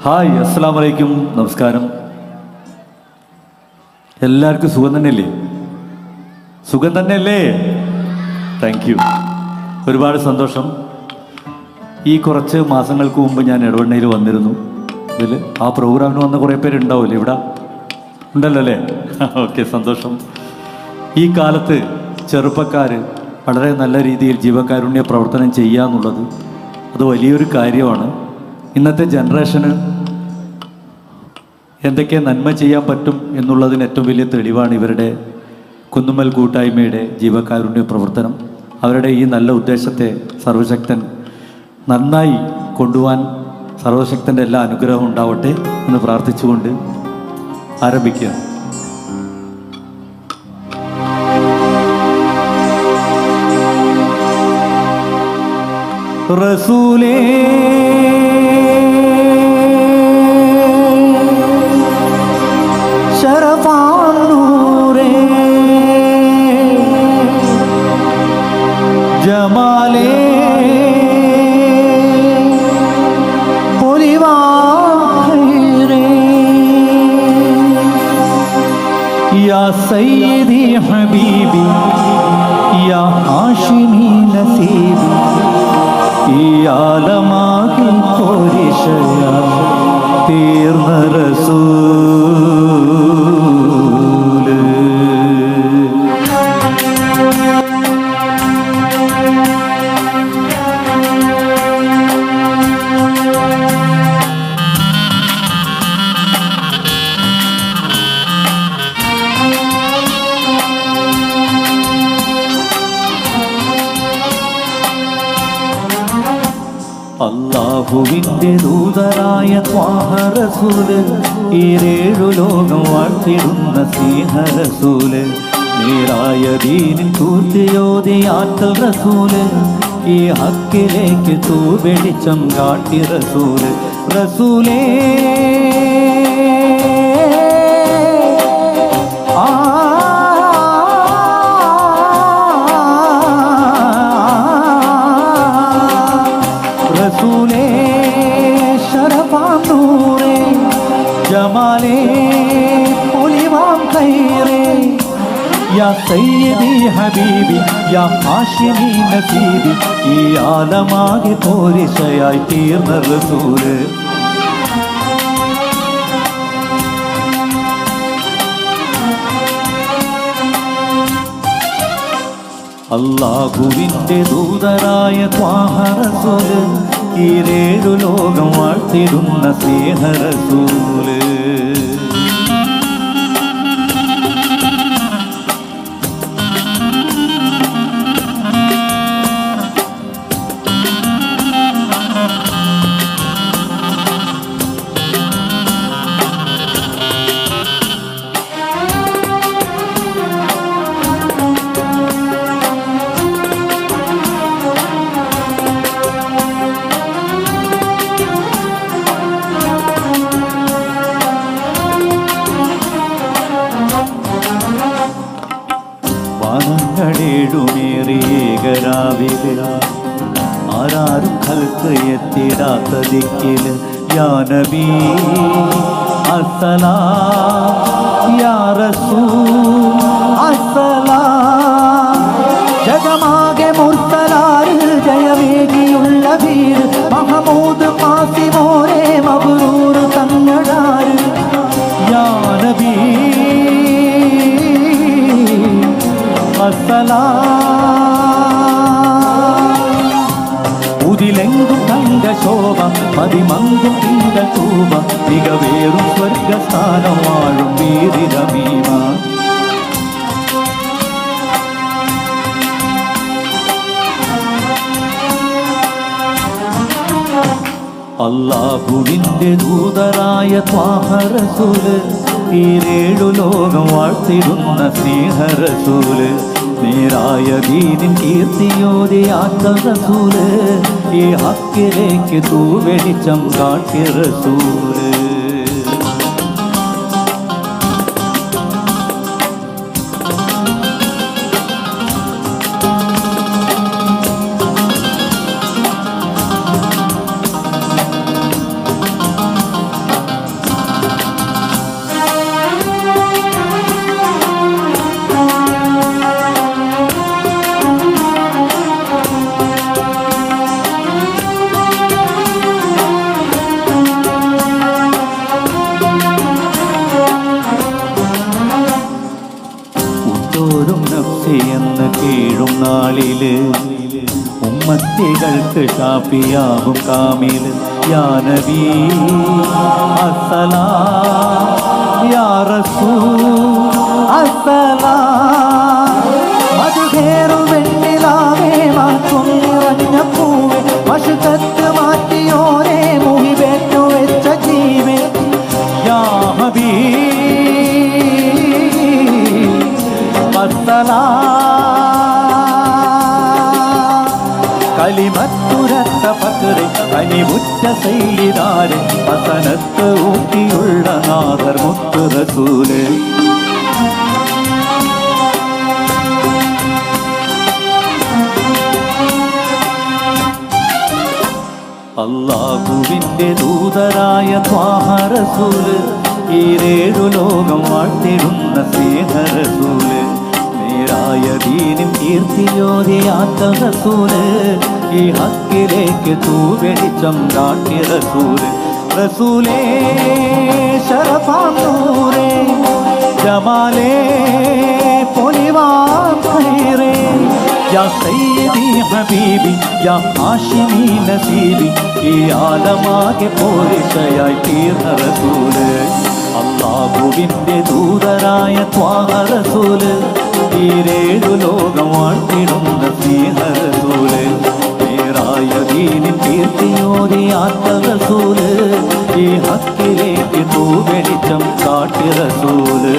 Hi, അസ്സലാം വലൈക്കും, നമസ്കാരം. എല്ലാവർക്കും സുഖം തന്നെയല്ലേ? സുഖം തന്നെയല്ലേ? താങ്ക് യു, ഒരുപാട് സന്തോഷം. ഈ കുറച്ച് മാസങ്ങൾക്ക് മുമ്പ് ഞാൻ ഇടവണ്ണയിൽ വന്നിരുന്നു. ഇതിൽ ആ പ്രോഗ്രാമിന് വന്ന കുറേ പേരുണ്ടാവില്ലേ? ഇവിടെ ഉണ്ടല്ലോ അല്ലേ? ഓക്കെ, സന്തോഷം. ഈ കാലത്ത് ചെറുപ്പക്കാർ വളരെ നല്ല രീതിയിൽ ജീവകാരുണ്യ പ്രവർത്തനം ചെയ്യുക എന്നുള്ളത് അത് വലിയൊരു കാര്യമാണ്. ഇന്നത്തെ ജനറേഷന് എന്തൊക്കെ നന്മ ചെയ്യാൻ പറ്റും എന്നുള്ളതിന് ഏറ്റവും വലിയ തെളിവാണ് ഇവരുടെ കുന്നുമ്മൽ കൂട്ടായ്മയുടെ ജീവകാരുണ്യ പ്രവർത്തനം. അവരുടെ ഈ നല്ല ഉദ്ദേശത്തെ സർവശക്തൻ നന്നായി കൊണ്ടുപോകാൻ സർവശക്തൻ്റെ എല്ലാ അനുഗ്രഹവും ഉണ്ടാവട്ടെ എന്ന് പ്രാർത്ഥിച്ചുകൊണ്ട് ആരംഭിക്കുക. റസൂലേ ശരഫാനൂരേ ജമാലേ പൊലിവാഖൈറേ യാ സയ്യിദി ഹബീബി യാ ഹാഷിമി നസീബി ഈ ആലമാകിൽ പോരിശയ തീർന്ന റസൂല്. അല്ലാഹുവിൻ്റെ ദൂതരായ ത്വാഹ റസൂല്, ഈ ഏഴു ലോകം വാഴ്ത്തിടുന്ന സ്നേഹ റസൂല്, നേരായ ദീനിൻ കൂർത്തിയോതി ആറ്റൽ റസൂല്, ഈ ഹക്കിലേക്ക് തൂവെളിച്ചം കാട്ടി റസൂല്. റസൂലേ റസൂലേ ശരഫാനൂരേ ജമാലേ പൊലിവാഖൈറേ യാ സയ്യിദി ഹബീബി യാ ഹാഷിമി നസീബി ഈ ആലമാകെ പോരിശയായി തീർന്ന റസൂല്. അല്ലാഹുവിൻ്റെ ദൂതരായ ത്വാഹ റസൂല്, ഈ ഏഴു ലോകം വാഴ്ത്തിടുന്ന സ്നേഹ റസൂല്. വാനങ്ങളേഴുമേറിയേകരാവില് ആരാരും കൽക്ക് എത്തിടാത്ത ദിക്കില് യാ നബി അസ്സലാം യാ റസൂൽ അസ്സലാം. ജഗമാകെ മുർസലാരിൽ ജയവേദിയുള്ള വീർ മഹമൂദ് ഫാസിമോരെ മബ്റൂർ തങ്ങളാര് യാ നബി ഉതിലെങ്കും തങ്ക ശോഭ പതിമങ്കും തിങ്കൾ തൂപ മികവേറും സ്വർഗസ്ഥാനം വാഴും വീരിരമീമ. അല്ലാഹുവിൻ്റെ ദൂതരായ ത്വാഹ റസൂല്, ഈ ഏഴു ലോകം വാഴ്ത്തിടുന്ന സ്നേഹ റസൂല്, നേരായ ദീനിൻ കീർത്തിയോതി ആറ്റൽ റസൂല്, ഈ ഹക്കിലേക്ക് തൂവെളിച്ചം കാട്ടി റസൂല്. യാഫിയാഹും കാമിൽ യാ നബി അസ്സലാം യാ റസൂൽ അസ്സലാം മധുഹേറും വെണ്ണിലാവേ മാറ്റും നിറഞ്ഞ പൂവേ മഷുകത്ത് മാറ്റിയോരേ മുഹിബേറ്റു വെച്ച ജീവേ യാ ഹബീബ് അസ്സലാം കലിമത്തുരത്ത പകരെ കനിമുറ്റ സൈലിതാരെ വസനത്ത് ഊട്ടിയുള്ള നാദർ മുത്ത് റസൂല് അല്ലാഹുവിൻ്റെ ദൂതരായ ത്വാഹ റസൂല് ഈരേഴു ലോകം വാഴ്ത്തിടുന്ന സ്നേഹ റസൂല് നേരായ ദീനും കീർത്തിയോതിയാത്ത റസൂല് ഈ ഹക്കിലേക്ക് തൂവെളിച്ചം കാട്ടിയ റസൂല് റസൂലേ ശറഫാം നൂറേ ജമാലേ പൊലിവാം ഖൈറേ യാ സയ്യിദി ഹബീബി യാ ഹാഷിമി നസീബി ഈ ആലമാകെ പോരിശയായി തീർന്ന റസൂല് അല്ലാഹുവിൻ്റെ ദൂതരായ ത്വാഹ റസൂല് ഈരേഴു ലോകം വാഴ്ത്തിടുന്ന സ്നേഹ റസൂല് നേരായ ദീനിൻ കീർത്തിയോതിയാത്ത റസൂല് ഈ ഹക്കിലേക്ക് തൂവെളിച്ചം കാട്ടിയ റസൂല്